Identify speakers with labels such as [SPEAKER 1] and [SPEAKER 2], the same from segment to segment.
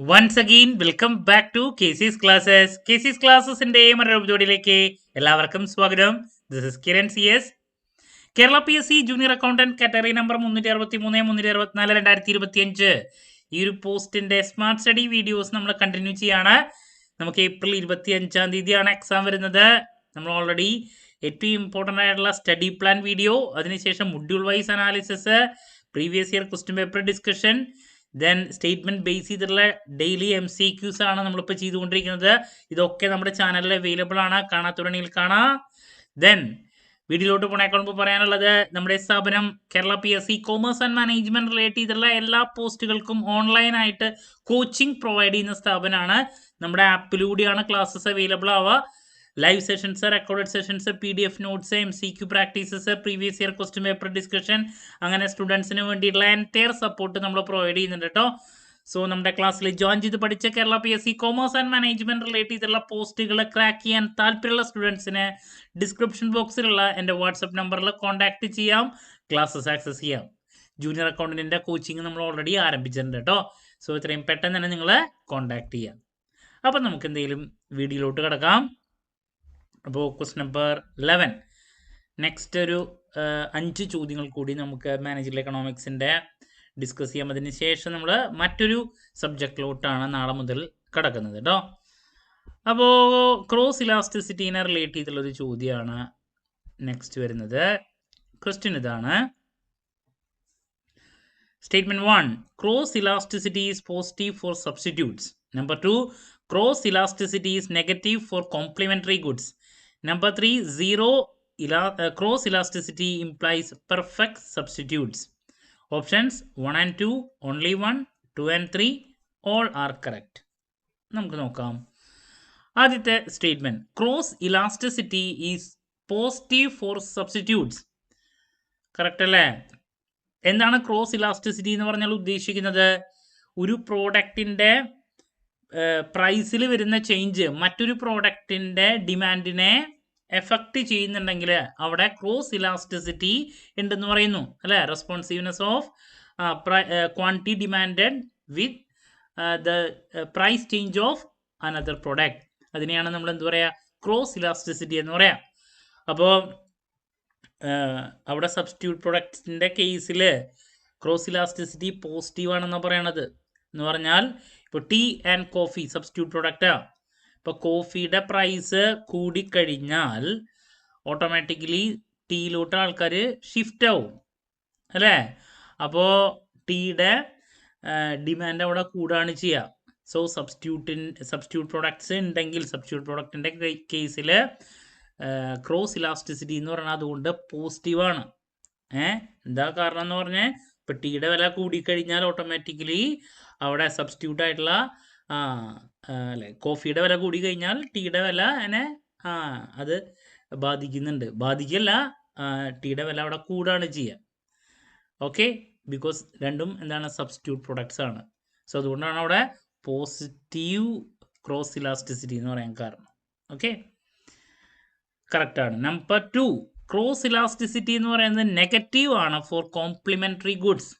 [SPEAKER 1] Once again welcome back to KC's classes. KC's ക്ലാസ്സസിന്റെ മറ്റൊരു എപ്പിസോഡിലേക്ക് എല്ലാവർക്കും സ്വാഗതം. This is Kiran C S. Kerala PSC junior accountant category number 363 364 2025 ഈ ഒരു പോസ്റ്റിന്റെ സ്മാർട്ട് സ്റ്റഡി വീഡിയോസ് നമ്മൾ കണ്ടിന്യൂ ചെയ്യാണ്. നമുക്ക് ഏപ്രിൽ 25 തീയതിയാണ് എക്സാം വരുന്നത്. നമ്മൾ ഓൾറെഡി ഏറ്റവും ഇമ്പോർട്ടൻ്റ് ആയിട്ടുള്ള സ്റ്റഡി പ്ലാൻ വീഡിയോ, അതിനുശേഷം module wise analysis, previous year question paper discussion, then statement base ചെയ്തിട്ടുള്ള ഡെയിലി MCQs ആണ് നമ്മളിപ്പോൾ ചെയ്തുകൊണ്ടിരിക്കുന്നത്. ഇതൊക്കെ നമ്മുടെ ചാനലിൽ അവൈലബിൾ ആണ്, കാണാത്തുടങ്ങിയിൽ കാണാം. ദെൻ വീഡിയോയിലോട്ട് പോണേക്കാൾ മുമ്പ് പറയാനുള്ളത്, നമ്മുടെ സ്ഥാപനം Kerala PSC commerce and management relate ചെയ്തിട്ടുള്ള എല്ലാ പോസ്റ്റുകൾക്കും ഓൺലൈനായിട്ട് കോച്ചിങ് പ്രൊവൈഡ് ചെയ്യുന്ന സ്ഥാപനമാണ്. നമ്മുടെ ആപ്പിലൂടെയാണ് ക്ലാസ്സസ് അവൈലബിൾ ആവുക. Live sessions, recorded sessions, PDF notes, MCQ practices, previous year question paper discussion, അങ്ങനെ സ്റ്റുഡൻസിന് വേണ്ടിയിട്ടുള്ള എൻറ്റയർ സപ്പോർട്ട് നമ്മൾ പ്രൊവൈഡ് ചെയ്യുന്നുണ്ട് കേട്ടോ. സോ നമ്മുടെ ക്ലാസ്സിൽ ജോയിൻ ചെയ്ത് പഠിച്ച Kerala PSC commerce and management relate ചെയ്തിട്ടുള്ള പോസ്റ്റുകൾ ക്രാക്ക് ചെയ്യാൻ താല്പര്യമുള്ള സ്റ്റുഡൻസിന് ഡിസ്ക്രിപ്ഷൻ ബോക്സിലുള്ള എൻ്റെ വാട്സപ്പ് നമ്പറിൽ കോൺടാക്ട് ചെയ്യാം, ക്ലാസ്സസ് ആക്സസ് ചെയ്യാം. ജൂനിയർ അക്കൗണ്ടന്റിന്റെ കോച്ചിങ് നമ്മൾ ഓൾറെഡി ആരംഭിച്ചിട്ടുണ്ട് കേട്ടോ. സോ ഇത്രയും പെട്ടെന്ന് തന്നെ നിങ്ങൾ കോൺടാക്ട് ചെയ്യാം. അപ്പം നമുക്ക് എന്തെങ്കിലും വീഡിയോയിലോട്ട് കിടക്കാം. അപ്പോൾ ക്വസ്റ്റ്യൻ നമ്പർ 11, നെക്സ്റ്റ് ഒരു 5 ചോദ്യങ്ങൾ കൂടി നമുക്ക് മാനേജറിയൽ എക്കണോമിക്സിൻ്റെ ഡിസ്കസ് ചെയ്യാം. അതിന് ശേഷം നമ്മൾ മറ്റൊരു സബ്ജക്റ്റിലോട്ടാണ് നാളെ മുതൽ കിടക്കുന്നത് കേട്ടോ. അപ്പോൾ ക്രോസ് ഇലാസ്റ്റിസിറ്റീനെ റിലേറ്റ് ചെയ്തിട്ടുള്ളൊരു ചോദ്യമാണ് നെക്സ്റ്റ് വരുന്നത്. ക്വസ്റ്റ്യൻ ഇതാണ്. Statement 1, cross elasticity is positive for substitutes. Number 2, cross elasticity is negative for complementary goods. Number 3, cross elasticity implies perfect substitutes. Options 1 and 2, only 1, 2 and 3, all are correct. നമുക്ക് നോക്കാം. ആദ്യത്തെ statement, cross elasticity is positive for substitutes. Correct അല്ലേ? എന്താണ് cross elasticity എന്ന് പറഞ്ഞാൽ ഉദ്ദേശിക്കുന്നത്? ഒരു പ്രോഡക്റ്റിൻ്റെ പ്രൈസിൽ വരുന്ന ചേഞ്ച് മറ്റൊരു പ്രോഡക്റ്റിൻ്റെ ഡിമാൻഡിനെ എഫക്റ്റ് ചെയ്യുന്നുണ്ടെങ്കിൽ അവിടെ ക്രോസ് ഇലാസ്റ്റിസിറ്റി ഉണ്ടെന്ന് പറയുന്നു അല്ലേ. Responsiveness of quantity demanded with the price change of another product, അതിനെയാണ് നമ്മൾ എന്ത് പറയുക? ക്രോസ് ഇലാസ്റ്റിസിറ്റി എന്ന് പറയാം. അപ്പോൾ അവിടെ സബ്സ്റ്റിറ്റ്യൂട്ട് പ്രൊഡക്ട്സിൻ്റെ കേസിൽ ക്രോസ് ഇലാസ്റ്റിസിറ്റി പോസിറ്റീവ് ആണെന്നാണ് പറയണത്. എന്ന് പറഞ്ഞാൽ ഇപ്പോൾ ടീ ആൻഡ് കോഫി സബ്സ്റ്റിറ്റ്യൂട്ട് പ്രൊഡക്റ്റാണ്. ഇപ്പോൾ കോഫിയുടെ പ്രൈസ് കൂടിക്കഴിഞ്ഞാൽ ഓട്ടോമാറ്റിക്കലി ടീയിലോട്ട് ആൾക്കാർ ഷിഫ്റ്റ് ആവും അല്ലേ. അപ്പോൾ ടീയുടെ ഡിമാൻഡ് അവിടെ കൂടുകയാണ് ചെയ്യുക. സോ സബ്സ്റ്റിറ്റ്യൂട്ട് പ്രൊഡക്ട്സ് ഉണ്ടെങ്കിൽ സബ്സ്റ്റിറ്റ്യൂട്ട് പ്രൊഡക്റ്റിൻ്റെ കേസിൽ ക്രോസ് ഇലാസ്റ്റിസിറ്റി എന്ന് പറഞ്ഞാൽ അതുകൊണ്ട് പോസിറ്റീവാണ്. എന്താ കാരണം എന്ന് പറഞ്ഞാൽ ഇപ്പം ടീയുടെ വില കൂടിക്കഴിഞ്ഞാൽ ഓട്ടോമാറ്റിക്കലി അവിടെ സബ്സ്റ്റിറ്റ്യൂട്ട് ആയിട്ടുള്ള അല്ലെ കോഫിയുടെ വില കൂടിക്കഴിഞ്ഞാൽ ടീയുടെ വില അത് ബാധിക്കുന്നുണ്ട്. ബാധിക്കല്ല, ടീയുടെ വില അവിടെ കൂടാണ് ചെയ്യുക. ഓക്കെ, ബിക്കോസ് രണ്ടും എന്താണ്? സബ്സ്റ്റിറ്റ്യൂട്ട് പ്രൊഡക്ട്സ് ആണ്. സോ അതുകൊണ്ടാണ് അവിടെ പോസിറ്റീവ് ക്രോസ് ഇലാസ്റ്റിസിറ്റി എന്ന് പറയാൻ കാരണം. ഓക്കെ, കറക്റ്റാണ്. നമ്പർ 2, ക്രോസ് ഇലാസ്റ്റിസിറ്റി എന്ന് പറയുന്നത് നെഗറ്റീവ് ആണ് ഫോർ കോംപ്ലിമെന്ററി ഗുഡ്സ്.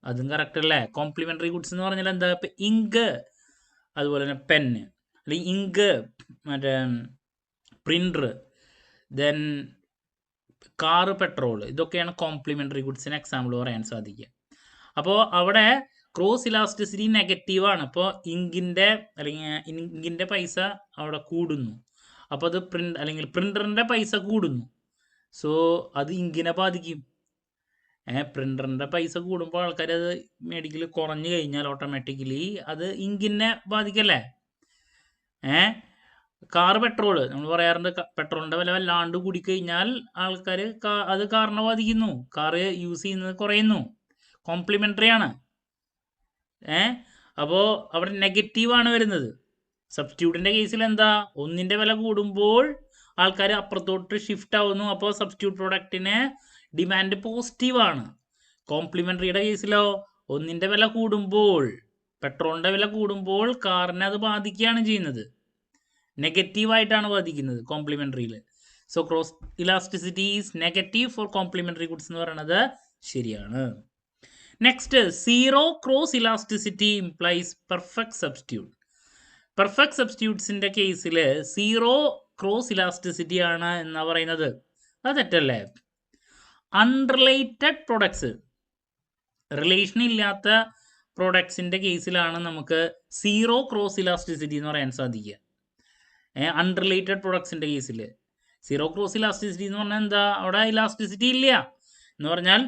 [SPEAKER 1] അതും കറക്റ്റ് അല്ലേ? കോംപ്ലിമെന്ററി ഗുഡ്സ് എന്ന് പറഞ്ഞാൽ എന്താ? ഇപ്പം ഇങ്ക്, അതുപോലെ തന്നെ പെന്ന്, അല്ലെങ്കിൽ ഇങ്ക്, മറ്റേ പ്രിന്റർ, ദെൻ കാറ്, പെട്രോൾ, ഇതൊക്കെയാണ് കോംപ്ലിമെന്ററി ഗുഡ്സിന് എക്സാമ്പിൾ പറയാൻ സാധിക്കുക. അപ്പോൾ അവിടെ ക്രോസ് ഇലാസ്റ്റിസിറ്റി നെഗറ്റീവാണ്. അപ്പോൾ ഇങ്കിൻ്റെ പൈസ അവിടെ കൂടുന്നു. അപ്പോൾ അത് അല്ലെങ്കിൽ പ്രിൻ്ററിൻ്റെ പൈസ കൂടുന്നു. സോ അത് ഇങ്കിനെ ബാധിക്കും. പ്രിൻ്ററിൻ്റെ പൈസ കൂടുമ്പോൾ ആൾക്കാർ അത് മേടിക്കൽ കുറഞ്ഞു കഴിഞ്ഞാൽ ഓട്ടോമാറ്റിക്കലി അത് ഇങ്കിനെ ബാധിക്കല്ലേ. കാറ്, പെട്രോൾ, നമ്മൾ പറയാറുണ്ട് പെട്രോളിൻ്റെ വില വല്ലാണ്ട് കൂടിക്കഴിഞ്ഞാൽ ആൾക്കാർ അത് കാറിനെ ബാധിക്കുന്നു. കാറ് യൂസ് ചെയ്യുന്നത് കുറയുന്നു. കോംപ്ലിമെൻ്ററി ആണ്. അപ്പോൾ അവിടെ നെഗറ്റീവാണ് വരുന്നത്. സബ്സ്റ്റിറ്റ്യൂട്ടിൻ്റെ കേസിൽ എന്താ? ഒന്നിൻ്റെ വില കൂടുമ്പോൾ ആൾക്കാർ അപ്പുറത്തോട്ട് ഷിഫ്റ്റ് ആവുന്നു. അപ്പോൾ സബ്സ്റ്റിറ്റ്യൂട്ട് പ്രൊഡക്റ്റിന് ഡിമാൻഡ് പോസിറ്റീവാണ്. കോംപ്ലിമെൻ്ററിയുടെ കേസിലോ ഒന്നിൻ്റെ വില കൂടുമ്പോൾ, പെട്രോളിൻ്റെ വില കൂടുമ്പോൾ കാറിനെ അത് ബാധിക്കുകയാണ് ചെയ്യുന്നത്. നെഗറ്റീവായിട്ടാണ് ബാധിക്കുന്നത് കോംപ്ലിമെൻ്ററിയിൽ. So cross elasticity is negative for complementary goods എന്ന് പറയുന്നത് ശരിയാണ്. Next, zero cross elasticity implies perfect substitute. Perfect സബ്സ്റ്റിറ്റ്യൂട്ട്സിൻ്റെ കേസിൽ സീറോ ക്രോസ് ഇലാസ്റ്റിസിറ്റി ആണ് എന്നാ പറയുന്നത്. അത് തെറ്റല്ലേ? അൺറിലേറ്റഡ് പ്രൊഡക്ട്സ്, റിലേഷൻ ഇല്ലാത്ത പ്രൊഡക്ട്സിൻ്റെ കേസിലാണ് നമുക്ക് സീറോ ക്രോസ് ഇലാസ്റ്റിസിറ്റി എന്ന് പറയാൻ സാധിക്കുക. അൺറിലേറ്റഡ് പ്രൊഡക്ട്സിൻ്റെ കേസിൽ സീറോ ക്രോസ് ഇലാസ്റ്റിസിറ്റി എന്ന് പറഞ്ഞാൽ എന്താ? അവിടെ ഇലാസ്റ്റിസിറ്റി ഇല്ല എന്ന് പറഞ്ഞാൽ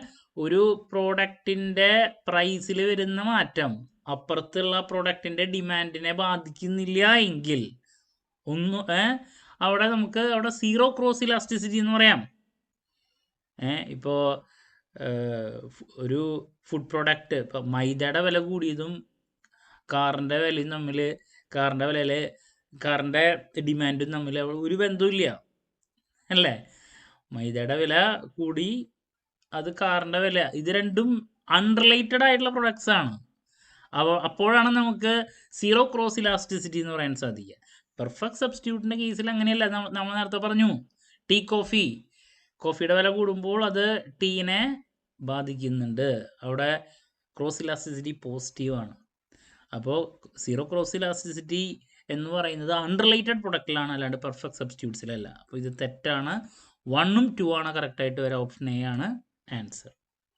[SPEAKER 1] ഒരു പ്രോഡക്റ്റിൻ്റെ പ്രൈസിൽ വരുന്ന മാറ്റം അപ്പുറത്തുള്ള പ്രോഡക്റ്റിൻ്റെ ഡിമാൻഡിനെ ബാധിക്കുന്നില്ല എങ്കിൽ അവിടെ നമുക്ക് സീറോ ക്രോസ് ഇലാസ്റ്റിസിറ്റി എന്ന് പറയാം. ഇപ്പോൾ ഒരു ഫുഡ് പ്രോഡക്റ്റ്, ഇപ്പോൾ മൈദയുടെ വില കൂടിയതും കാറിൻ്റെ വിലയും തമ്മിൽ, കാറിൻ്റെ ഡിമാൻഡും തമ്മിൽ ഒരു ബന്ധമില്ല അല്ലേ? മൈദയുടെ വില കൂടി, അത് കാറിൻ്റെ വില, ഇത് രണ്ടും അൺറിലേറ്റഡ് ആയിട്ടുള്ള പ്രൊഡക്ട്സ് ആണ്. അപ്പോഴാണ് നമുക്ക് സീറോ ക്രോസ് ഇലാസ്റ്റിസിറ്റി എന്ന് പറയാൻ സാധിക്കുക. പെർഫെക്റ്റ് സബ്സ്റ്റിറ്റ്യൂട്ടിൻ്റെ കേസിൽ അങ്ങനെയല്ല. നമ്മൾ നേരത്തെ പറഞ്ഞു, ടീ കോഫിയുടെ വില കൂടുമ്പോൾ അത് ടീനെ ബാധിക്കുന്നുണ്ട്. അവിടെ ക്രോസ് ഇലാസ്റ്റിസിറ്റി പോസിറ്റീവാണ്. അപ്പോൾ സീറോ ക്രോസ് ഇലാസ്റ്റിസിറ്റി എന്ന് പറയുന്നത് അൺറിലേറ്റഡ് പ്രൊഡക്റ്റിലാണ്, അല്ലാണ്ട് പെർഫെക്റ്റ് സബ്സ്റ്റിറ്റ്യൂട്ട്സിലല്ല. അപ്പോൾ ഇത് തെറ്റാണ്. 1ഉം 2 ആണ് കറക്റ്റായിട്ട് വരാം. ഓപ്ഷൻ എ ആണ് answer.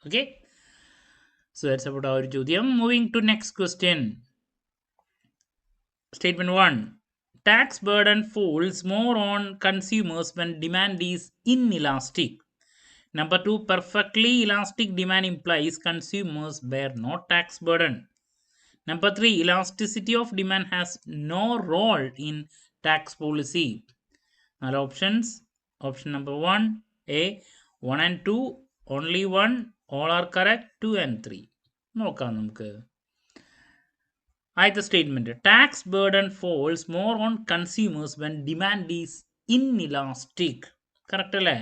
[SPEAKER 1] Okay, so that's about ആ ഒരു ചോദ്യം. Moving to next question. Statement 1. Tax burden falls more on consumers when demand is inelastic. Number 2, perfectly elastic demand implies consumers bear no tax burden. Number 3, elasticity of demand has no role in tax policy. All options. Option number 1, A, 1 and 2, only 1, all are correct, 2 and 3. നോക്കാം നമുക്ക്. ആദ്യത്തെ statement, tax burden falls more on consumers when demand is inelastic. Correct അല്ലേ?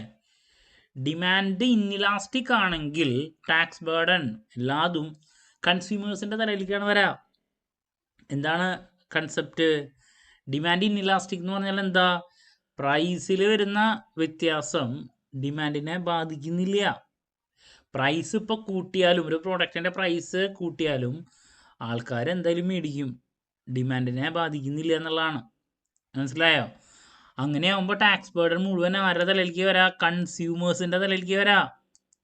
[SPEAKER 1] Demand inelastic ആണെങ്കിൽ tax burden എല്ലാതും കൺസ്യൂമേഴ്സിൻ്റെ തലയിലേക്കാണ് വരാം. എന്താണ് concept? Demand inelastic എന്ന് പറഞ്ഞാൽ എന്താ? പ്രൈസിൽ വരുന്ന വ്യത്യാസം ഡിമാൻഡിനെ ബാധിക്കുന്നില്ല. പ്രൈസ് ഇപ്പോൾ കൂട്ടിയാലും, ഒരു പ്രോഡക്റ്റിൻ്റെ പ്രൈസ് കൂട്ടിയാലും ആൾക്കാർ എന്തായാലും മേടിക്കും, ഡിമാൻഡിനെ ബാധിക്കുന്നില്ല എന്നുള്ളതാണ്. മനസ്സിലായോ? അങ്ങനെയാകുമ്പോൾ ടാക്സ് ബേർഡൻ മുഴുവൻ ആരുടെ തലയിലേക്ക് വരാം? കൺസ്യൂമേഴ്സിൻ്റെ തലയിലേക്ക് വരാം.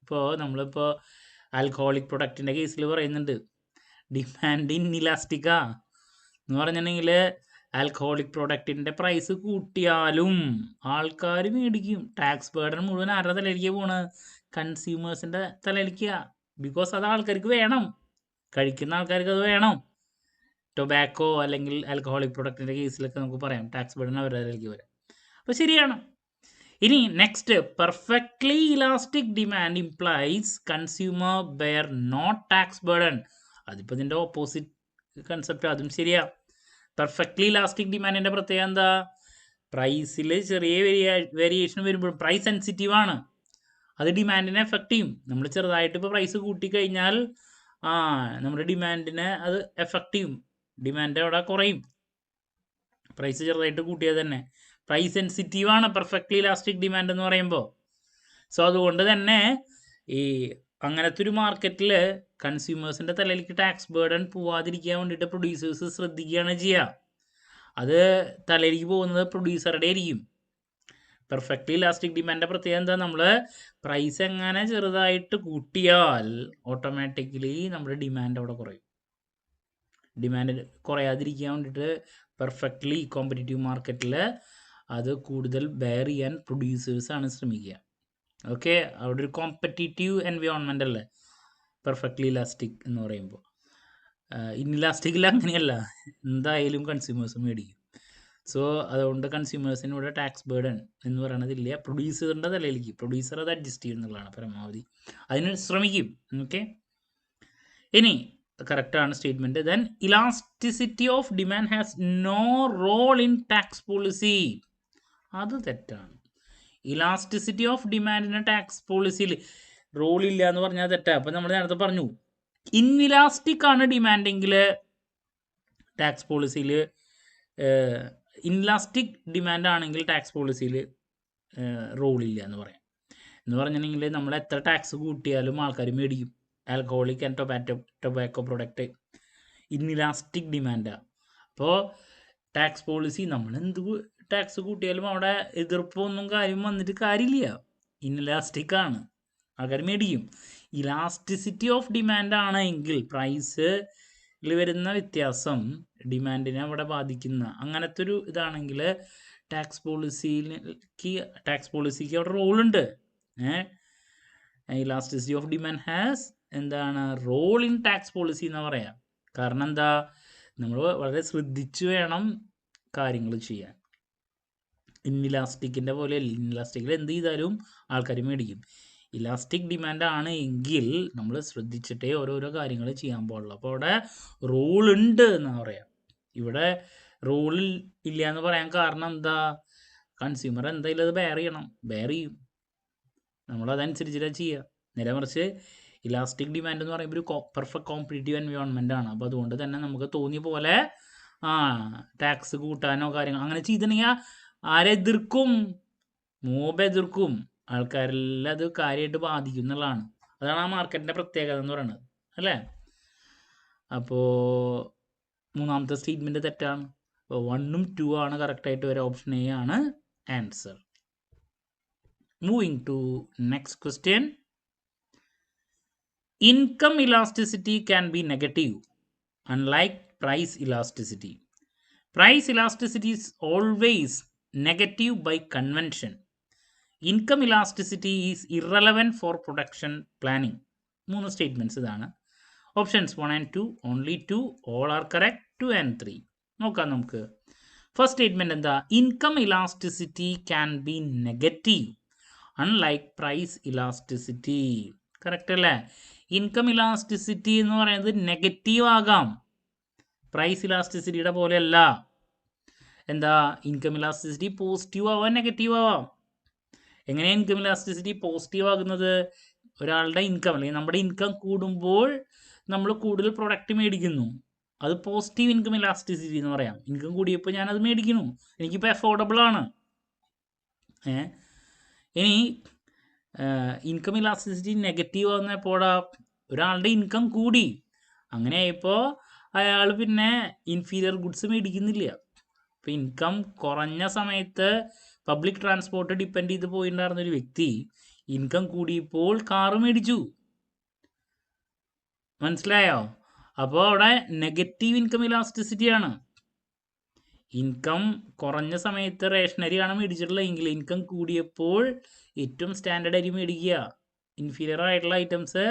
[SPEAKER 1] ഇപ്പോൾ നമ്മളിപ്പോൾ ആൽക്കഹോളിക് പ്രൊഡക്റ്റിൻ്റെ കേസിൽ പറയുന്നുണ്ട്, ഡിമാൻഡ് ഇൻഇലാസ്റ്റിക്കാ എന്ന് പറഞ്ഞിട്ടുണ്ടെങ്കിൽ ആൽക്കഹോളിക് പ്രൊഡക്റ്റിൻ്റെ പ്രൈസ് കൂട്ടിയാലും ആൾക്കാർ മേടിക്കും. ടാക്സ് ബേർഡൻ മുഴുവൻ ആരുടെ തലയിലേക്ക് പോണ്? കൺസ്യൂമേഴ്സിൻ്റെ തലയിലേക്ക്. ബിക്കോസ് അത് ആൾക്കാർക്ക് വേണം, കഴിക്കുന്ന ആൾക്കാർക്ക് അത് വേണം. ടൊബാക്കോ അല്ലെങ്കിൽ ആൽക്കഹോളിക് പ്രൊഡക്റ്റിൻ്റെ കേസിലൊക്കെ നമുക്ക് പറയാം ടാക്സ് ബേർഡൻ അവരുടെ തലയിലേക്ക് വരാം. അപ്പോൾ ശരിയാണ്. ഇനി next, perfectly elastic demand implies consumer bear not tax burden. അതിപ്പോൾ ഇതിൻ്റെ ഓപ്പോസിറ്റ് കൺസെപ്റ്റ്, അതും ശരിയാ. പെർഫെക്റ്റ്ലി ഇലാസ്റ്റിക് ഡിമാൻഡിൻ്റെ പ്രത്യേകത എന്താ? പ്രൈസിൽ ചെറിയ വേരിയേഷൻ വരുമ്പോൾ പ്രൈസ് സെൻസിറ്റീവാണ്, അത് ഡിമാൻഡിനെ എഫക്റ്റ് ചെയ്യും. നമ്മൾ ചെറുതായിട്ട് ഇപ്പോൾ പ്രൈസ് കൂട്ടിക്കഴിഞ്ഞാൽ നമ്മുടെ ഡിമാൻഡിനെ അത് എഫക്റ്റ് ചെയ്യും. ഡിമാൻഡ് അവിടെ കുറയും, പ്രൈസ് ചെറുതായിട്ട് കൂട്ടിയാൽ തന്നെ. പ്രൈസ് സെൻസിറ്റീവാണ് പെർഫെക്റ്റ്ലി ഇലാസ്റ്റിക് ഡിമാൻഡ് എന്ന് പറയുമ്പോൾ. സോ അതുകൊണ്ട് തന്നെ ഈ അങ്ങനത്തെ ഒരു മാർക്കറ്റിൽ കൺസ്യൂമേഴ്സിൻ്റെ തലയിലേക്ക് ടാക്സ് ബേർഡൻ പോവാതിരിക്കാൻ വേണ്ടിയിട്ട് പ്രൊഡ്യൂസേഴ്സ് ശ്രദ്ധിക്കുകയാണ് ചെയ്യുക. അത് തലയിലേക്ക് പോകുന്നത് പ്രൊഡ്യൂസറുടെ ആയിരിക്കും. പെർഫെക്റ്റ്ലി ഇലാസ്റ്റിക് ഡിമാൻഡിൻ്റെ പ്രത്യേകത എന്താ? നമ്മൾ പ്രൈസ് എങ്ങനെ ചെറുതായിട്ട് കൂട്ടിയാൽ ഓട്ടോമാറ്റിക്കലി നമ്മുടെ ഡിമാൻഡ് അവിടെ കുറയും. ഡിമാൻഡ് കുറയാതിരിക്കാൻ വേണ്ടിയിട്ട് പെർഫെക്റ്റ്ലി കോമ്പറ്റീറ്റീവ് മാർക്കറ്റിൽ അത് കൂടുതൽ ബെയർ ചെയ്യാൻ പ്രൊഡ്യൂസേഴ്സാണ് ശ്രമിക്കുക. ഓക്കെ, അവിടെ ഒരു കോമ്പറ്റീറ്റീവ് എൻവയോൺമെൻ്റ് അല്ലേ പെർഫെക്റ്റ്ലി ഇലാസ്റ്റിക് എന്ന് പറയുമ്പോൾ. ഇൻഇലാസ്റ്റിക്കിൽ അങ്ങനെയല്ല, എന്തായാലും കൺസ്യൂമേഴ്സ് മേടിക്കും. സോ അതുകൊണ്ട് കൺസ്യൂമേഴ്സിനൂടെ ടാക്സ് ബേർഡൻ എന്ന് പറയണതില്ല, പ്രൊഡ്യൂസറിൻ്റെ തലയിലേക്ക്. പ്രൊഡ്യൂസർ അത് അഡ്ജസ്റ്റ് ചെയ്യുന്നുള്ളതാണ് പരമാവധി, അതിന് ശ്രമിക്കും. ഓക്കെ, ഇനി കറക്റ്റാണ് statement. Then elasticity of demand has no role in tax policy. അത് തെറ്റാണ്. ഇലാസ്റ്റിസിറ്റി ഓഫ് ഡിമാൻഡിന് ടാക്സ് പോളിസിയിൽ റോളില്ല എന്ന് പറഞ്ഞാൽ തെറ്റാണ്. അപ്പം നമ്മൾ നേരത്തെ പറഞ്ഞു, ഇൻഇലാസ്റ്റിക് ആണ് ഡിമാൻഡെങ്കിൽ ടാക്സ് പോളിസിയിൽ, ഇൻഇലാസ്റ്റിക് ഡിമാൻഡ് ആണെങ്കിൽ ടാക്സ് പോളിസിയിൽ റോളില്ല എന്ന് പറയാം. എന്ന് പറഞ്ഞിട്ടുണ്ടെങ്കിൽ നമ്മൾ എത്ര ടാക്സ് കൂട്ടിയാലും ആൾക്കാർ മേടിക്കും. Alcoholic and tobacco product inelastic ഡിമാൻഡാണ്. അപ്പോൾ ടാക്സ് പോളിസി നമ്മൾ എന്ത് ടാക്സ് കൂട്ടിയാലും അവിടെ എതിർപ്പൊന്നും കാര്യം വന്നിട്ട് കാര്യമില്ല. ഇൻഇലാസ്റ്റിക് ആണ്, ആൾക്കാർ മേടിക്കും. ഇലാസ്റ്റിസിറ്റി ഓഫ് ഡിമാൻഡ് ആണെങ്കിൽ പ്രൈസിൽ വരുന്ന വ്യത്യാസം ഡിമാൻഡിനെ അവിടെ ബാധിക്കുന്ന അങ്ങനത്തെ ഒരു ഇതാണെങ്കിൽ ടാക്സ് പോളിസിക്ക് അവിടെ റോളുണ്ട്. ഇലാസ്റ്റിസിറ്റി ഓഫ് ഡിമാൻഡ് ഹാസ് എന്താണ് റോൾ ഇൻ ടാക്സ് പോളിസി എന്ന് പറയാം. കാരണം എന്താ, നമ്മൾ വളരെ ശ്രദ്ധിച്ചു വേണം കാര്യങ്ങൾ ചെയ്യാൻ. ഇൻഇലാസ്റ്റിക്കിൻ്റെ പോലെ ഇൻഇലാസ്റ്റിക്കിൽ എന്ത് ചെയ്താലും ആൾക്കാർ മേടിക്കും. ഇലാസ്റ്റിക് ഡിമാൻഡ് ആണ് എങ്കിൽ നമ്മൾ ശ്രദ്ധിച്ചിട്ടേ ഓരോരോ കാര്യങ്ങൾ ചെയ്യാൻ പാടുള്ളൂ. അപ്പോൾ അവിടെ റൂൾ ഉണ്ട് എന്ന് പറയാം. ഇവിടെ റൂളിൽ ഇല്ല എന്ന് പറയാൻ കാരണം എന്താ, കൺസ്യൂമർ എന്തായാലും അത് ബെയർ ചെയ്യും. നമ്മളതനുസരിച്ചിട്ട് ചെയ്യുക. നേരെ മറിച്ച് ഇലാസ്റ്റിക് ഡിമാൻഡ് എന്ന് പറയുമ്പോൾ ഒരു പെർഫെക്റ്റ് കോമ്പറ്റീറ്റീവ് എൻവയോൺമെൻ്റ് ആണ്. അപ്പോൾ അതുകൊണ്ട് തന്നെ നമുക്ക് തോന്നിയ പോലെ ടാക്സ് കൂട്ടാനോ കാര്യങ്ങൾ അങ്ങനെ ചെയ്തിട്ടുണ്ടെങ്കിൽ ആരെതിർക്കും? മോബ് എതിർക്കും. ആൾക്കാരെല്ലാം അത് കാര്യമായിട്ട് ബാധിക്കും എന്നുള്ളതാണ്. അതാണ് ആ മാർക്കറ്റിൻ്റെ പ്രത്യേകത എന്ന് പറയുന്നത്, അല്ലേ? അപ്പോൾ മൂന്നാമത്തെ സ്റ്റേറ്റ്മെൻറ്റ് തെറ്റാണ്. അപ്പോൾ 1ഉം 2 ആണ് കറക്റ്റായിട്ട് വരെ. ഓപ്ഷൻ എ ആണ് answer. Moving to next question. Income elasticity can be negative unlike price elasticity. Price elasticity is always negative by convention. Income elasticity is irrelevant for production planning. 3 statements ഇതാണ്. Options 1 and 2, only 2, all are correct. 2 and 3 നോക്കാം നമുക്ക്. First statement എന്താ? Income elasticity can be negative unlike price elasticity. Correct അല്ലേ? Income elasticity എന്ന് പറയുന്നത് negative ആകാം, price ഇലാസ്റ്റിസിറ്റിയുടെ പോലെയല്ല. എന്താ? ഇൻകം ഇലാസ്റ്റിസിറ്റി പോസിറ്റീവ് ആവാം, നെഗറ്റീവ് ആവാം. എങ്ങനെയാണ് ഇൻകം ഇലാസ്റ്റിസിറ്റി പോസിറ്റീവ് ആകുന്നത്? ഒരാളുടെ ഇൻകം അല്ലെങ്കിൽ നമ്മുടെ ഇൻകം കൂടുമ്പോൾ നമ്മൾ കൂടുതൽ പ്രൊഡക്റ്റ് മേടിക്കുന്നു, അത് പോസിറ്റീവ് ഇൻകം ഇലാസ്റ്റിസിറ്റി എന്ന് പറയാം. ഇൻകം കൂടിയപ്പോൾ ഞാനത് മേടിക്കുന്നു, എനിക്കിപ്പോൾ അഫോർഡബിൾ ആണ്. ഇനി ഇൻകം ഇലാസ്റ്റിസിറ്റി നെഗറ്റീവ് ആകുന്നപ്പോഴാ ഒരാളുടെ ഇൻകം കൂടി, അങ്ങനെയായപ്പോൾ അയാൾ പിന്നെ ഇൻഫീരിയർ ഗുഡ്സ് മേടിക്കുന്നില്ല. ഇപ്പോൾ ഇൻകം കുറഞ്ഞ സമയത്ത് പബ്ലിക് ട്രാൻസ്പോർട്ട് ഡിപ്പെൻഡ് ചെയ്ത് പോയിട്ടുണ്ടായിരുന്ന ഒരു വ്യക്തി ഇൻകം കൂടിയപ്പോൾ കാറ് മേടിച്ചു. മനസ്സിലായോ? അപ്പോൾ അവിടെ നെഗറ്റീവ് ഇൻകം ഇലാസ്റ്റിസിറ്റിയാണ്. ഇൻകം കുറഞ്ഞ സമയത്ത് റേഷനറി ആണ് മേടിച്ചിട്ടുള്ളതെങ്കിൽ ഇൻകം കൂടിയപ്പോൾ ഏറ്റവും സ്റ്റാൻഡേർഡ് അരി മേടിക്കുക, ഇൻഫീരിയർ ആയിട്ടുള്ള ഐറ്റംസ്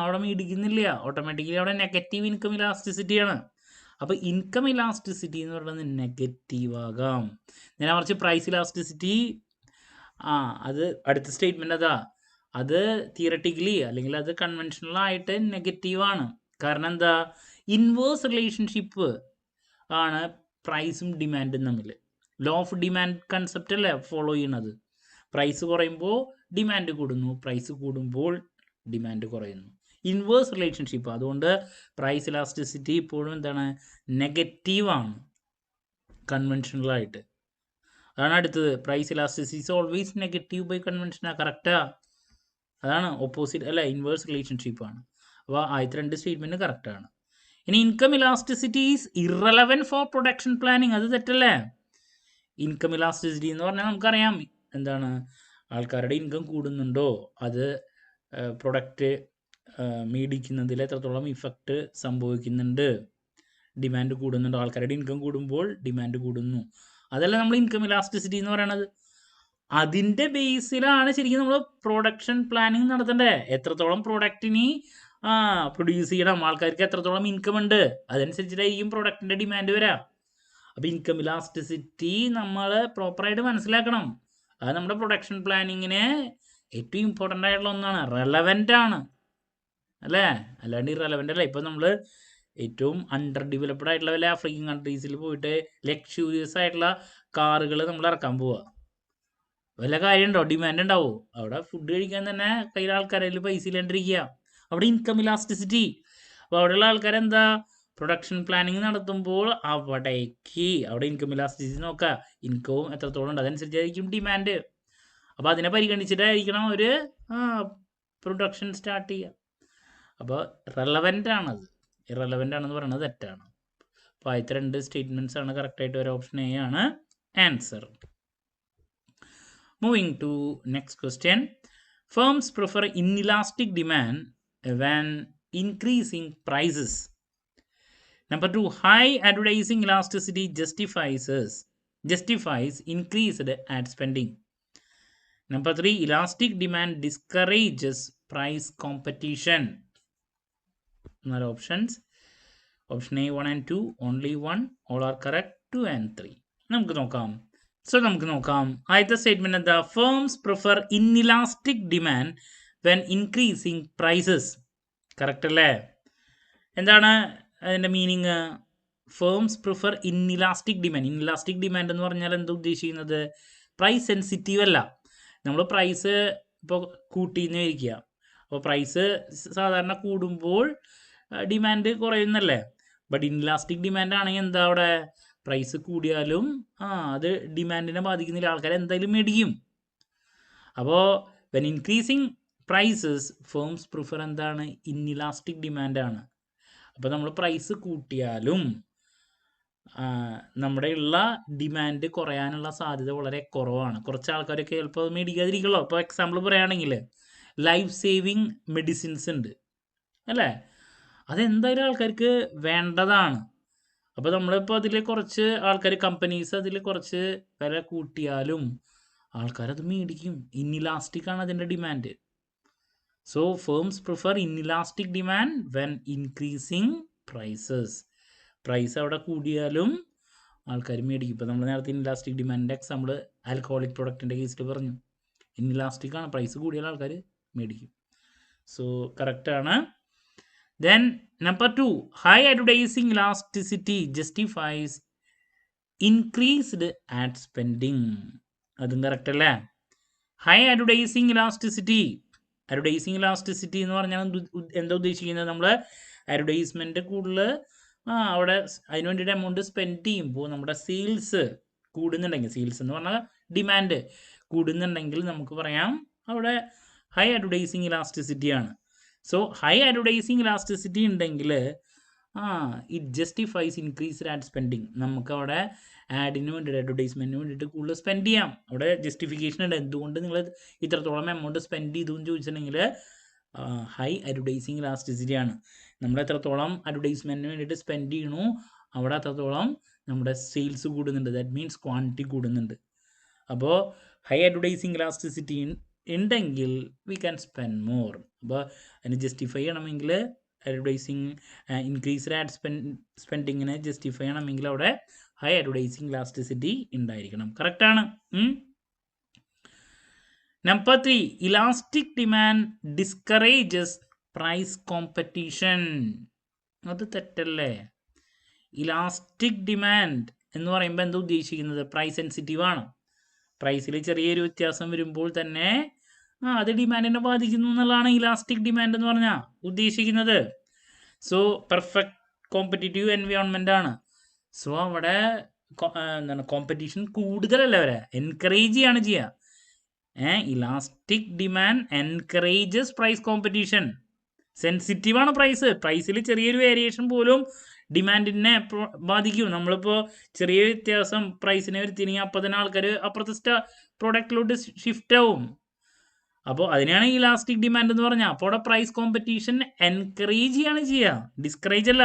[SPEAKER 1] അവിടെ മേടിക്കുന്നില്ല. ഓട്ടോമാറ്റിക്കലി അവിടെ നെഗറ്റീവ് ഇൻകം ഇലാസ്റ്റിസിറ്റിയാണ്. അപ്പോൾ ഇൻകം ഇലാസ്റ്റിസിറ്റി എന്ന് പറയുന്നത് നെഗറ്റീവ് ആകാം. നേരെ മറിച്ച് പ്രൈസ് ഇലാസ്റ്റിസിറ്റി അത് അടുത്ത സ്റ്റേറ്റ്മെൻറ്റ് അതാ, അത് തിയററ്റിക്കലി അല്ലെങ്കിൽ അത് കൺവെൻഷണലായിട്ട് നെഗറ്റീവാണ്. കാരണം എന്താ? ഇൻവേഴ്സ് റിലേഷൻഷിപ്പ് ആണ് പ്രൈസും ഡിമാൻഡും തമ്മിൽ. ലോ ഓഫ് ഡിമാൻഡ് കൺസെപ്റ്റ് അല്ലേ ഫോളോ ചെയ്യണത്. പ്രൈസ് കുറയുമ്പോൾ ഡിമാൻഡ് കൂടുന്നു, പ്രൈസ് കൂടുമ്പോൾ ഡിമാൻഡ് കുറയുന്നു. ഇൻവേഴ്സ് റിലേഷൻഷിപ്പ്. അതുകൊണ്ട് പ്രൈസ് ഇലാസ്റ്റിസിറ്റി ഇപ്പോഴും എന്താണ്? നെഗറ്റീവാണ് കൺവെൻഷണലായിട്ട്. അതാണ് അടുത്തത്. Price elasticity is always negative by കൺവെൻഷനാ. കറക്റ്റാ? അതാണ് ഓപ്പോസിറ്റ് അല്ല, ഇൻവേഴ്സ് റിലേഷൻഷിപ്പാണ്. അപ്പോൾ ആദ്യത്തെ 2 സ്റ്റേറ്റ്മെൻറ്റ് കറക്റ്റാണ്. ഇനി income elasticity is irrelevant for production planning. അത് തെറ്റല്ലേ? ഇൻകം ഇലാസ്റ്റിസിറ്റി എന്ന് പറഞ്ഞാൽ നമുക്കറിയാം എന്താണ്, ആൾക്കാരുടെ ഇൻകം കൂടുന്നുണ്ടോ അത് പ്രൊഡക്റ്റ് മേടിക്കുന്നതിൽ എത്രത്തോളം ഇഫക്റ്റ് സംഭവിക്കുന്നുണ്ട്, ഡിമാൻഡ് കൂടുന്നുണ്ടോ, ആൾക്കാരുടെ ഇൻകം കൂടുമ്പോൾ ഡിമാൻഡ് കൂടുന്നു, അതല്ല നമ്മൾ ഇൻകം ഇലാസ്റ്റിസിറ്റി എന്ന് പറയണത്. അതിൻ്റെ ബേസിലാണ് ശരിക്കും നമ്മൾ പ്രൊഡക്ഷൻ പ്ലാനിങ് നടത്തേണ്ടത്. എത്രത്തോളം പ്രൊഡക്റ്റിനി പ്രൊഡ്യൂസ് ചെയ്യണം, ആൾക്കാർക്ക് എത്രത്തോളം ഇൻകം ഉണ്ട്, അതനുസരിച്ചിട്ടായിരിക്കും പ്രൊഡക്റ്റിൻ്റെ ഡിമാൻഡ് വരാം. അപ്പോൾ ഇൻകം ഇലാസ്റ്റിസിറ്റി നമ്മൾ പ്രോപ്പറായിട്ട് മനസ്സിലാക്കണം. അത് നമ്മുടെ പ്രൊഡക്ഷൻ പ്ലാനിങ്ങിന് ഏറ്റവും ഇമ്പോർട്ടൻ്റ് ആയിട്ടുള്ള ഒന്നാണ്, റെലവൻ്റ് ആണ് അല്ലേ? അല്ലാണ്ട് ഇറലവൻ്റ് അല്ല. ഇപ്പോൾ നമ്മൾ ഏറ്റവും അണ്ടർ ഡെവലപ്ഡ് ആയിട്ടുള്ള വല്ല ആഫ്രിക്കൻ കൺട്രീസിൽ പോയിട്ട് ലക്ഷൂറിയസ് ആയിട്ടുള്ള കാറുകൾ നമ്മൾ ഇറക്കാൻ പോവുക, വല്ല കാര്യമുണ്ടോ? ഡിമാൻഡ് ഉണ്ടാവോ? അവിടെ ഫുഡ് കഴിക്കാൻ തന്നെ കയ്യിൽ ആൾക്കാരിൽ പൈസ ഇല്ലാണ്ടിരിക്കുക. അവിടെ ഇൻകം ഇലാസ്റ്റിസിറ്റി. അപ്പോൾ അവിടെയുള്ള ആൾക്കാരെന്താ, പ്രൊഡക്ഷൻ പ്ലാനിങ് നടത്തുമ്പോൾ അവിടെ ഇൻകം ഇലാസ്റ്റിസിറ്റി നോക്കുക, ഇൻകവും എത്രത്തോളം ഉണ്ട് അതനുസരിച്ചായിരിക്കും ഡിമാൻഡ്. അപ്പോൾ അതിനെ പരിഗണിച്ചിട്ടായിരിക്കണം ഒരു പ്രൊഡക്ഷൻ സ്റ്റാർട്ട് ചെയ്യുക. അപ്പോൾ റെലവൻ്റ് ആണത്, ഇറലവൻ്റ് ആണെന്ന് പറയുന്നത് തെറ്റാണ്. അപ്പോൾ ആദ്യത്തെ രണ്ട് സ്റ്റേറ്റ്മെൻറ്റ്സ് ആണ് കറക്റ്റായിട്ട് ഒരു ഓപ്ഷൻ എ ആണ് answer. Moving to next question. Firms prefer inelastic demand when increasing prices. Number 2, high advertising elasticity justifies increased ad spending. Number 3, elastic demand discourages price competition. Another options. Option A 1 and 2, only 1, all are correct. 2 and 3. നമുക്ക് നോക്കാം. നമുക്ക് നോക്കാം. ആദ്യത്തെ statement എന്താ? Firms prefer inelastic demand when increasing prices. Correct അല്ലേ? എന്താണ് അതിൻ്റെ meaning? Firms prefer inelastic demand. Inelastic demand എന്ന് പറഞ്ഞാൽ എന്താ ഉദ്ദേശിക്കുന്നത്? പ്രൈസ് സെൻസിറ്റീവ് അല്ല. നമ്മൾ പ്രൈസ് ഇപ്പോൾ കൂട്ടിന്ന് ഇരിക്കുക, അപ്പോൾ പ്രൈസ് സാധാരണ കൂടുമ്പോൾ ഡിമാൻഡ് കുറയുന്നല്ലേ. ബട്ട് ഇൻഇലാസ്റ്റിക് ഡിമാൻഡ് ആണെങ്കിൽ എന്താ അവിടെ? പ്രൈസ് കൂടിയാലും അത് ഡിമാൻഡിനെ ബാധിക്കുന്നില്ല, ആൾക്കാർ എന്തായാലും മേടിക്കും. അപ്പോൾ when increasing prices firms prefer എന്താണ്? ഇൻഇലാസ്റ്റിക് ഡിമാൻഡാണ്. അപ്പോൾ നമ്മൾ പ്രൈസ് കൂട്ടിയാലും നമ്മുടെ ഉള്ള ഡിമാൻഡ് കുറയാനുള്ള സാധ്യത വളരെ കുറവാണ്. കുറച്ച് ആൾക്കാരൊക്കെ ചിലപ്പോൾ മേടിക്കാതിരിക്കുള്ളൂ. അപ്പോൾ എക്സാമ്പിൾ പറയുകയാണെങ്കിൽ ലൈഫ് സേവിങ് മെഡിസിൻസ് ഉണ്ട് അല്ലേ, അതെന്തായാലും ആൾക്കാർക്ക് വേണ്ടതാണ്. അപ്പോൾ നമ്മളിപ്പോൾ അതിൽ കുറച്ച് ആൾക്കാർ, കമ്പനീസ് അതിൽ കുറച്ച് വില കൂട്ടിയാലും ആൾക്കാരത് മേടിക്കും. ഇൻഇലാസ്റ്റിക് ആണ് അതിൻ്റെ demand. So firms prefer inelastic demand when increasing prices. Price അവിടെ കൂടിയാലും ആൾക്കാർ മേടിക്കും. ഇപ്പോൾ നമ്മൾ നേരത്തെ ഇൻഇലാസ്റ്റിക് ഡിമാൻഡിൻ്റെ എക്സാമ്പിൾ ആൽക്കഹോളിക് പ്രൊഡക്റ്റിൻ്റെ കേസിൽ പറഞ്ഞു. ഇൻഇലാസ്റ്റിക് ആണ്, പ്രൈസ് കൂടിയാൽ ആൾക്കാർ മേടിക്കും. സോ കറക്റ്റാണ്. Then number 2, high advertising elasticity justifies increased ad spending. അതും കറക്റ്റ് അല്ലേ? ഹൈ അഡ്വർടൈസിങ് ഇലാസ്റ്റിസിറ്റി എന്ന് പറഞ്ഞാൽ എന്താ ഉദ്ദേശിക്കുന്നത്? നമ്മൾ അഡ്വർടൈസ്മെൻറ്റ് കൂടുതൽ അവിടെ അതിന് വേണ്ടിയിട്ട് എമൗണ്ട് സ്പെൻഡ് ചെയ്യുമ്പോൾ നമ്മുടെ സെയിൽസ് കൂടുന്നുണ്ടെങ്കിൽ, സെയിൽസ് എന്ന് പറഞ്ഞാൽ ഡിമാൻഡ് കൂടുന്നുണ്ടെങ്കിൽ നമുക്ക് പറയാം അവിടെ ഹൈ അഡ്വർടൈസിങ് ഇലാസ്റ്റിസിറ്റിയാണ്. സോ ഹൈ അഡ്വർടൈസിങ് ഇലാസ്റ്റിസിറ്റി ഉണ്ടെങ്കിൽ it justifies increased ad spending. നമുക്ക് അവിടെ ആഡിന് വേണ്ടിയിട്ട്, അഡ്വർടൈസ്മെൻറ്റിന് വേണ്ടിയിട്ട് കൂടുതൽ സ്പെൻഡ് ചെയ്യാം. അവിടെ ജസ്റ്റിഫിക്കേഷൻ ഉണ്ട്, എന്തുകൊണ്ട് നിങ്ങൾ ഇത്രത്തോളം എമൗണ്ട് സ്പെൻഡ് ചെയ്തു എന്ന് ചോദിച്ചിട്ടുണ്ടെങ്കിൽ ഹൈ അഡ്വർടൈസിങ് ഇലാസ്റ്റിസിറ്റി ആണ്. നമ്മൾ എത്രത്തോളം അഡ്വർടൈസ്മെൻറ്റിന് വേണ്ടിയിട്ട് സ്പെൻഡ് ചെയ്യണു അവിടെ അത്രത്തോളം നമ്മുടെ സെയിൽസ് കൂടുന്നുണ്ട്. ദാറ്റ് മീൻസ് ക്വാണ്ടിറ്റി കൂടുന്നുണ്ട്. അപ്പോൾ ഹൈ അഡ്വർടൈസിങ് ഇലാസ്റ്റിസിറ്റി ഉണ്ടെങ്കിൽ വി ക്യാൻ സ്പെൻഡ് മോർ. അപ്പോൾ അതിന് ജസ്റ്റിഫൈ ചെയ്യണമെങ്കിൽ അഡ്വർടൈസിങ് ഇൻക്രീസ്ഡ് ആഡ് സ്പെൻഡിങ്ങിനെ ജസ്റ്റിഫൈ ചെയ്യണമെങ്കിൽ അവിടെ ഹൈ അഡ്വർടൈസിങ് ഇലാസ്റ്റിസിറ്റി ഉണ്ടായിരിക്കണം. കറക്റ്റാണ്. Number 3, elastic demand discourages price competition. അത് തെറ്റല്ലേ? ഇലാസ്റ്റിക് ഡിമാൻഡ് എന്ന് പറയുമ്പോൾ എന്താ ഉദ്ദേശിക്കുന്നത്? പ്രൈസ് സെൻസിറ്റീവ് ആണ്. പ്രൈസിൽ ചെറിയൊരു വ്യത്യാസം വരുമ്പോൾ തന്നെ അത് ഡിമാൻഡിനെ ബാധിക്കുന്നു എന്നുള്ളതാണ് ഇലാസ്റ്റിക് ഡിമാൻഡ് എന്ന് പറഞ്ഞാൽ ഉദ്ദേശിക്കുന്നത്. സോ പെർഫെക്റ്റ് കോമ്പറ്റീറ്റീവ് എൻവയോൺമെൻ്റ് ആണ്. സോ അവിടെ എന്താണ്, കോമ്പറ്റീഷൻ കൂടുതലല്ല, അവരെ എൻകറേജ് ചെയ്യാണ് ചെയ്യുക. Elastic demand encourages price competition. Sensitive ആണ് പ്രൈസിൽ ചെറിയൊരു വേരിയേഷൻ പോലും ഡിമാൻഡിനെ ബാധിക്കും. നമ്മളിപ്പോൾ ചെറിയ വ്യത്യാസം പ്രൈസിനെ വരുത്തിയെങ്കിൽ അപ്പോൾ തന്നെ ആൾക്കാർ അപ്പുറത്തെ പ്രോഡക്റ്റിലോട്ട് ഷിഫ്റ്റ് ആവും. അപ്പോൾ അതിനാണ് ഇലാസ്റ്റിക് ഡിമാൻഡ് എന്ന് പറഞ്ഞാൽ. അപ്പോൾ അവിടെ പ്രൈസ് കോമ്പറ്റീഷൻ എൻകറേജ് ചെയ്യാണ് ചെയ്യുക, ഡിസ്കറേജ് അല്ല.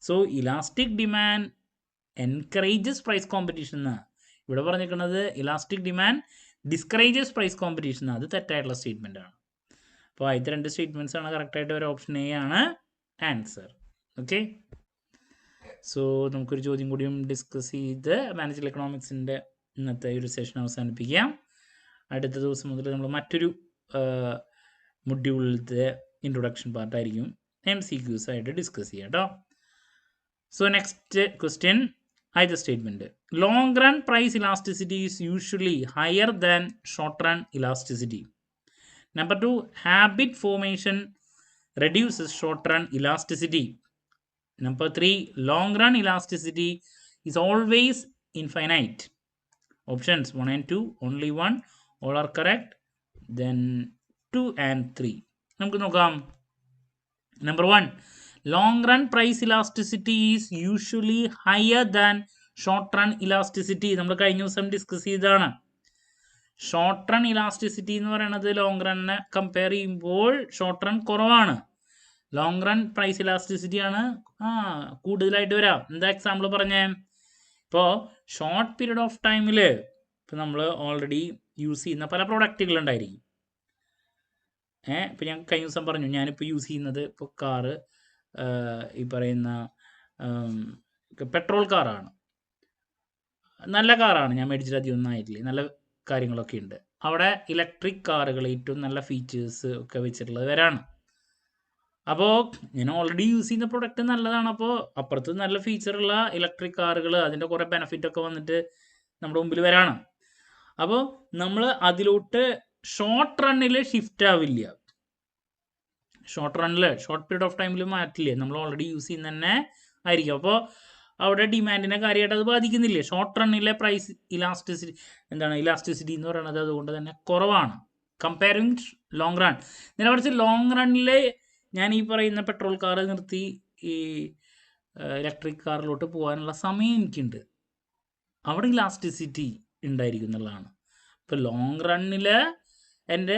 [SPEAKER 1] So elastic demand encourages price competition എന്നാണ് ഇവിടെ പറഞ്ഞിരിക്കുന്നത്. Elastic demand discourages price competition, അത് തെറ്റായിട്ടുള്ള സ്റ്റേറ്റ്മെൻ്റ് ആണ്. അപ്പോൾ ആദ്യത്തെ രണ്ട് സ്റ്റേറ്റ്മെൻറ്റ്സ് ആണ് കറക്റ്റായിട്ട് ഒരു ഓപ്ഷൻ എ ആണ് ആൻസർ. ഓക്കെ, സോ നമുക്കൊരു ചോദ്യം കൂടിയും ഡിസ്കസ് ചെയ്ത് മാനേജർ എക്കണോമിക്സിൻ്റെ ഇന്നത്തെ ഒരു സെഷൻ അവസാനിപ്പിക്കാം. അടുത്ത ദിവസം മുതൽ നമ്മൾ മറ്റൊരു മൊഡ്യൂളിലത്തെ ഇൻട്രൊഡക്ഷൻ പാർട്ടായിരിക്കും MCQs ആയിട്ട് ഡിസ്കസ് ചെയ്യാം കേട്ടോ. സോ നെക്സ്റ്റ് ക്വസ്റ്റ്യൻ, ആദ്യത്തെ statement, long run price elasticity is usually higher than short run elasticity. Number 2, habit formation reduces short run elasticity. Number 3, long run elasticity is always infinite. Options 1 and 2, only 1, all are correct. Then 2 and 3 നമുക്ക് നോക്കാം. Number 1, long run price elasticity is usually higher than short run elasticity. നമ്മൾ കഴിഞ്ഞ ദിവസം discuss ചെയ്തതാണ്. Short run elasticity എന്ന് പറയുന്നത് long റണ്ണിനെ compare ചെയ്യുമ്പോൾ short run കുറവാണ്. ലോങ് റൺ പ്രൈസ് ഇലാസ്റ്റിസിറ്റി ആണ് കൂടുതലായിട്ട് വരാം. എന്താ എക്സാമ്പിൾ പറഞ്ഞേ? ഇപ്പോൾ ഷോർട്ട് പീരീഡ് ഓഫ് ടൈമിൽ ഇപ്പോൾ നമ്മൾ ഓൾറെഡി യൂസ് ചെയ്യുന്ന പല പ്രൊഡക്റ്റുകളുണ്ടായിരിക്കും. ഇപ്പം ഞാൻ കഴിഞ്ഞ ദിവസം പറഞ്ഞു, ഞാനിപ്പോൾ യൂസ് ചെയ്യുന്നത് ഇപ്പോൾ കാറ് ഈ പറയുന്ന പെട്രോൾ കാറാണ്. നല്ല കാറാണ്, ഞാൻ മേടിച്ചിട്ട് അധികം ഒന്നും ആയിട്ടില്ല, നല്ല കാര്യങ്ങളൊക്കെ ഉണ്ട്. അവിടെ ഇലക്ട്രിക് കാറുകൾ ഏറ്റവും നല്ല ഫീച്ചേഴ്സ് ഒക്കെ വെച്ചിട്ടുള്ളത് വരാണ്. അപ്പോൾ ഞാൻ ഓൾറെഡി യൂസ് ചെയ്യുന്ന പ്രൊഡക്റ്റ് നല്ലതാണ്. അപ്പോൾ അപ്പുറത്ത് നല്ല ഫീച്ചറുള്ള ഇലക്ട്രിക് കാറുകൾ, അതിൻ്റെ കുറേ ബെനിഫിറ്റ് ഒക്കെ വന്നിട്ട് നമ്മുടെ മുമ്പിൽ വരാണ്. അപ്പോൾ നമ്മൾ അതിലോട്ട് ഷോർട്ട് റണ്ണിൽ ഷിഫ്റ്റ് ആവില്ല. ഷോർട്ട് റണ്ണിൽ ഷോർട്ട് പീരീഡ് ഓഫ് ടൈമിൽ മാറ്റില്ലേ, നമ്മൾ ഓൾറെഡി യൂസ് ചെയ്യുന്ന തന്നെ ആയിരിക്കും. അപ്പോൾ അവിടെ ഡിമാൻഡിനെ കാര്യമായിട്ട് അത് ബാധിക്കുന്നില്ലേ. ഷോർട്ട് റണ്ണിലെ പ്രൈസ് ഇലാസ്റ്റിസിറ്റി എന്ന് പറയുന്നത് അതുകൊണ്ട് തന്നെ കുറവാണ് കമ്പയറിങ് ലോങ് റൺ. നേരെ മറിച്ച് ലോങ് റണ്ണിൽ ഞാൻ ഈ പറയുന്ന പെട്രോൾ കാർ നിർത്തി ഈ ഇലക്ട്രിക് കാറിലോട്ട് പോകാനുള്ള സമയം എനിക്കുണ്ട്. അവിടെ ഇലാസ്റ്റിസിറ്റി ഉണ്ടായിരിക്കും എന്നുള്ളതാണ്. ഇപ്പോൾ ലോങ് റണ്ണിൽ എൻ്റെ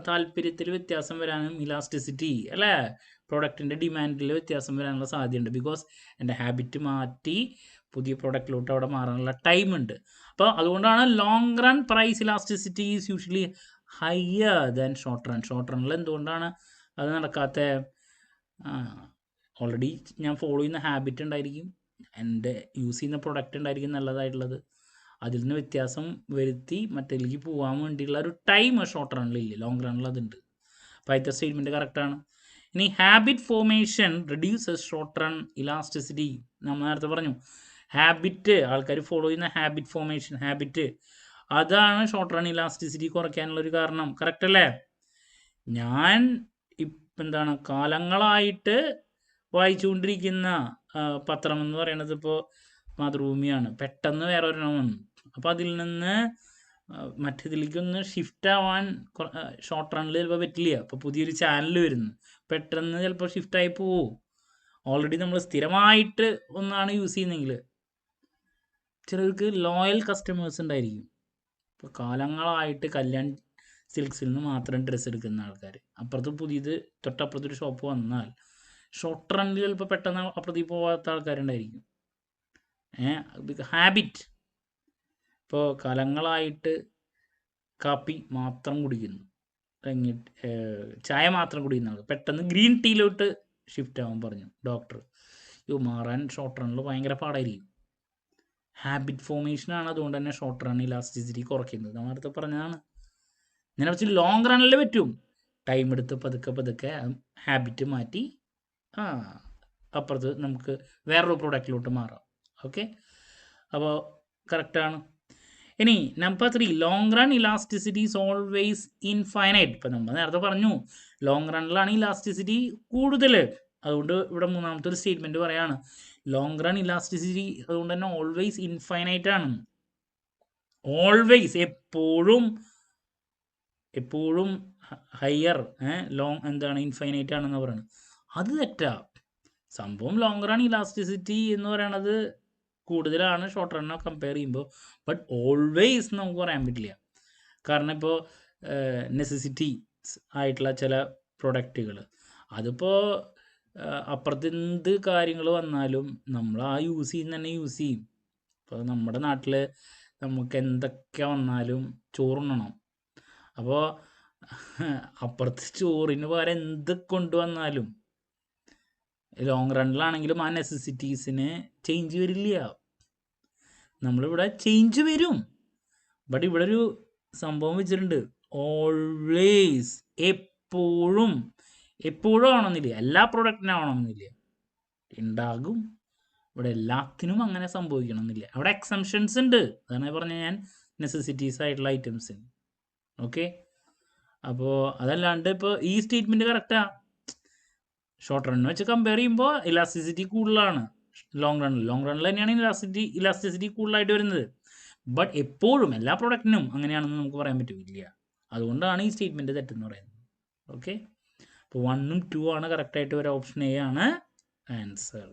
[SPEAKER 1] താല്പര്യത്തിൽ വ്യത്യാസം വരാനും ഇലാസ്റ്റിസിറ്റി അല്ലേ, പ്രോഡക്റ്റിൻ്റെ ഡിമാൻഡിൽ വ്യത്യാസം വരാനുള്ള സാധ്യതയുണ്ട്. ബിക്കോസ് എൻ്റെ ഹാബിറ്റ് മാറ്റി പുതിയ പ്രോഡക്റ്റിലോട്ട് അവിടെ മാറാനുള്ള ടൈം ഉണ്ട്. അപ്പോൾ അതുകൊണ്ടാണ് long run price elasticity is usually higher than short run. Short റണ്ണിൽ എന്തുകൊണ്ടാണ് അത് നടക്കാത്ത? ഓൾറെഡി ഞാൻ ഫോളോ ചെയ്യുന്ന ഹാബിറ്റ് ഉണ്ടായിരിക്കും, എൻ്റെ യൂസ് ചെയ്യുന്ന പ്രൊഡക്റ്റ് ഉണ്ടായിരിക്കും നല്ലതായിട്ടുള്ളത്. അതിൽ നിന്ന് വ്യത്യാസം വരുത്തി മറ്റേലേക്ക് പോകാൻ വേണ്ടിയുള്ള ഒരു ടൈം ഷോർട്ട് റണ്ണിലില്ല, ലോങ് റണ്ണിൽ അതുണ്ട്. അപ്പോൾ ആദ്യത്തെ സ്റ്റേറ്റ്മെൻറ്റ് കറക്റ്റാണ്. ഇനി habit formation reduces short run elasticity. നമ്മൾ നേരത്തെ പറഞ്ഞു ഹാബിറ്റ്, ആൾക്കാർ ഫോളോ ചെയ്യുന്ന ഹാബിറ്റ് ഫോർമേഷൻ, ഹാബിറ്റ് അതാണ് ഷോർട്ട് റൺ ഇലാസ്റ്റിസിറ്റി കുറയ്ക്കാനുള്ളൊരു കാരണം. കറക്റ്റ് അല്ലേ? ഞാൻ എന്താണ് കാലങ്ങളായിട്ട് വായിച്ചുകൊണ്ടിരിക്കുന്ന പത്രം എന്ന് പറയുന്നത് ഇപ്പോൾ മാതൃഭൂമിയാണ്. പെട്ടെന്ന് വേറെ ഒരെണ്ണം വന്നു, അപ്പോൾ അതിൽ നിന്ന് മറ്റേതിലേക്കൊന്ന് ഷിഫ്റ്റ് ആവാൻ ഷോർട്ട് റണ്ണിൽ ചിലപ്പോൾ പറ്റില്ല. അപ്പോൾ പുതിയൊരു ചാനൽ വരുന്നു, പെട്ടെന്ന് ചിലപ്പോൾ ഷിഫ്റ്റായി പോവും. ഓൾറെഡി നമ്മൾ സ്ഥിരമായിട്ട് ഒന്നാണ് യൂസ് ചെയ്യുന്നതെങ്കിൽ ചിലർക്ക് ലോയൽ കസ്റ്റമേഴ്സ് ഉണ്ടായിരിക്കും. ഇപ്പോൾ കാലങ്ങളായിട്ട് കല്യാൺ സിൽക്സിൽ നിന്ന് മാത്രം ഡ്രസ്സ് എടുക്കുന്ന ആൾക്കാർ, അപ്പുറത്ത് പുതിയത് തൊട്ടപ്പുറത്തൊരു ഷോപ്പ് വന്നാൽ ഷോർട്ട് റണ്ണിൽ ചിലപ്പോൾ പെട്ടെന്ന് അപ്പുറത്തേക്ക് പോകാത്ത ആൾക്കാരുണ്ടായിരിക്കും. ഹാബിറ്റ്. ഇപ്പോൾ കാലങ്ങളായിട്ട് കാപ്പി മാത്രം കുടിക്കുന്നു, ചായ മാത്രം കുടിക്കുന്ന ആൾ പെട്ടെന്ന് ഗ്രീൻ ടീയിലോട്ട് ഷിഫ്റ്റ് ആവാൻ പറഞ്ഞു ഡോക്ടർ. മാറാൻ ഷോർട്ട് റണ്ണിൽ ഭയങ്കര പാടായിരിക്കും. ഹാബിറ്റ് ഫോർമേഷനാണ് അതുകൊണ്ട് തന്നെ ഷോർട്ട് റൺ ഇലാസ്റ്റിസിറ്റി കുറയ്ക്കുന്നത്. നമ്മൾ അടുത്ത് പറഞ്ഞതാണ്. ഇതിനെ വെച്ച് ലോങ് റണ്ണിൽ പറ്റും, ടൈം എടുത്ത് പതുക്കെ പതുക്കെ ഹാബിറ്റ് മാറ്റി അപ്പുറത്ത് നമുക്ക് വേറൊരു പ്രോഡക്റ്റിലോട്ട് മാറാം. ഓക്കെ, അപ്പോൾ കറക്റ്റാണ്. ഇനി number 3, long run elasticity is always infinite. ഇപ്പം നമ്മൾ നേരത്തെ പറഞ്ഞു ലോങ് റണ്ണിലാണ് ഇലാസ്റ്റിസിറ്റി കൂടുതൽ. അതുകൊണ്ട് ഇവിടെ മൂന്നാമത്തെ ഒരു സ്റ്റേറ്റ്മെൻറ്റ് പറയാണ്, ലോങ് റൺ ഇലാസ്റ്റിസിറ്റി അതുകൊണ്ട് തന്നെ ഓൾവേസ് ഇൻഫൈനൈറ്റ് ആണ്. ഓൾവേസ്, എപ്പോഴും ഹയർ, ഇൻഫൈനൈറ്റ് ആണെന്ന് പറയുന്നത്. അത് തെറ്റാ. സംഭവം ലോങ് റൺ ഇലാസ്റ്റിസിറ്റി എന്ന് പറയണത് കൂടുതലാണ് ഷോർട്ട് റണ്ണിനെ കമ്പയർ ചെയ്യുമ്പോൾ. ബട്ട് ഓൾവേസ് നമുക്ക് പറയാൻ പറ്റില്ല. കാരണം ഇപ്പോൾ നെസസിറ്റീസ് ആയിട്ടുള്ള ചില പ്രൊഡക്റ്റുകൾ, അതിപ്പോൾ അപ്പുറത്ത് എന്ത് കാര്യങ്ങൾ വന്നാലും നമ്മൾ ആ യൂസ് ചെയ്യുന്ന തന്നെ യൂസ് ചെയ്യും. ഇപ്പോൾ നമ്മുടെ നാട്ടിൽ നമുക്ക് എന്തൊക്കെ വന്നാലും ചോറുണ്ണണം. അപ്പോൾ അപ്പുറത്ത് ചോറിന് പകരം എന്ത് കൊണ്ടുവന്നാലും ലോങ് റണ്ണിലാണെങ്കിലും ആ നെസസിറ്റീസിന് ചേഞ്ച് വരില്ല. നമ്മളിവിടെ ചേഞ്ച് വരും. ബട്ട് ഇവിടെ ഒരു സംഭവം വെച്ചിട്ടുണ്ട്, ഓൾവേസ്, എപ്പോഴും ആവണമെന്നില്ല, എല്ലാ പ്രൊഡക്റ്റിനും ആവണമെന്നില്ല, ഉണ്ടാകും. ഇവിടെ എല്ലാത്തിനും അങ്ങനെ സംഭവിക്കണമെന്നില്ല. അവിടെ എക്സംഷൻസ് ഉണ്ട്. അതാണ് പറഞ്ഞ ഞാൻ നെസസിറ്റീസ് ആയിട്ടുള്ള ഐറ്റംസിന്. ഓക്കെ, അപ്പോൾ അതല്ലാണ്ട് ഇപ്പോൾ ഈ സ്റ്റേറ്റ്മെൻറ്റ് കറക്റ്റാ. ഷോർട്ട് റണ്ണിന് വെച്ച് കമ്പയർ ചെയ്യുമ്പോൾ ഇലാസ്റ്റിസിറ്റി കൂടുതലാണ് ലോങ് റണ്ണിൽ തന്നെയാണ് ഇലാസ്റ്റിസിറ്റി കൂടുതലായിട്ട് വരുന്നത്. ബട്ട് എപ്പോഴും എല്ലാ പ്രൊഡക്റ്റിനും അങ്ങനെയാണെന്ന് നമുക്ക് പറയാൻ പറ്റില്ല. അതുകൊണ്ടാണ് ഈ സ്റ്റേറ്റ്മെൻറ്റ് തെറ്റെന്ന് പറയുന്നത്. ഓക്കെ, അപ്പോൾ 1ഉം 2 ആണ് കറക്റ്റായിട്ട് ഒരു ഓപ്ഷൻ എ ആണ് ആൻസർ.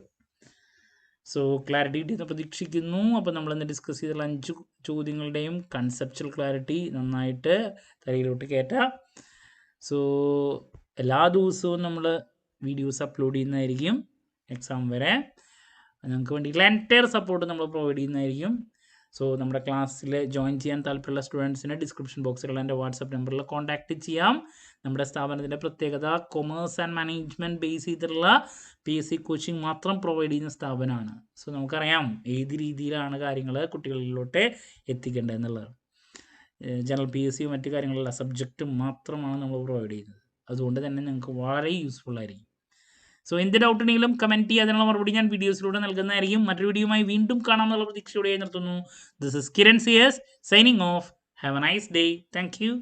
[SPEAKER 1] സോ ക്ലാരിറ്റി കിട്ടിയെന്ന് പ്രതീക്ഷിക്കുന്നു. അപ്പോൾ നമ്മളിന്ന് ഡിസ്കസ് ചെയ്തിട്ടുള്ള 5 ചോദ്യങ്ങളുടെയും കൺസെപ്ച്വൽ ക്ലാരിറ്റി നന്നായിട്ട് തലയിലോട്ട് കയറ്റാം. സോ എല്ലാ ദിവസവും നമ്മൾ വീഡിയോസ് അപ്ലോഡ് ചെയ്യുന്നതായിരിക്കും എക്സാം വരെ. നിങ്ങൾക്ക് വേണ്ടിയിട്ടുള്ള എൻറ്റയർ സപ്പോർട്ട് നമ്മൾ പ്രൊവൈഡ് ചെയ്യുന്നതായിരിക്കും. സോ നമ്മുടെ ക്ലാസ്സിൽ ജോയിൻ ചെയ്യാൻ താല്പര്യമുള്ള സ്റ്റുഡൻസിന് ഡിസ്ക്രിപ്ഷൻ ബോക്സിലുള്ള എൻ്റെ വാട്സപ്പ് നമ്പറിൽ കോൺടാക്റ്റ് ചെയ്യാം. നമ്മുടെ സ്ഥാപനത്തിൻ്റെ പ്രത്യേകത കൊമേഴ്സ് ആൻഡ് മാനേജ്മെൻറ്റ് ബേസ് ചെയ്തിട്ടുള്ള PSC കോച്ചിങ് മാത്രം പ്രൊവൈഡ് ചെയ്യുന്ന സ്ഥാപനമാണ്. സോ നമുക്കറിയാം ഏത് രീതിയിലാണ് കാര്യങ്ങൾ കുട്ടികളിലോട്ട് എത്തിക്കേണ്ടത് എന്നുള്ളത്. ജനറൽ PSC മറ്റു കാര്യങ്ങളല്ല, സബ്ജക്റ്റ് മാത്രമാണ് നമ്മൾ പ്രൊവൈഡ് ചെയ്യുന്നത്. അതുകൊണ്ട് തന്നെ നിങ്ങൾക്ക് വളരെ യൂസ്ഫുൾ ആയിരിക്കും. സോ എന്ത് ഡൗട്ട് ഉണ്ടെങ്കിലും കമൻറ്റ് ചെയ്യുക, അതിനുള്ള മറുപടി ഞാൻ വീഡിയോസിലൂടെ നൽകുന്നതായിരിക്കും. മറ്റൊരു വീഡിയോയുമായി വീണ്ടും കാണാമെന്നുള്ള പ്രതീക്ഷയോടെ നിർത്തുന്നു. This is Kiran CS signing off. Have a nice day. Thank U.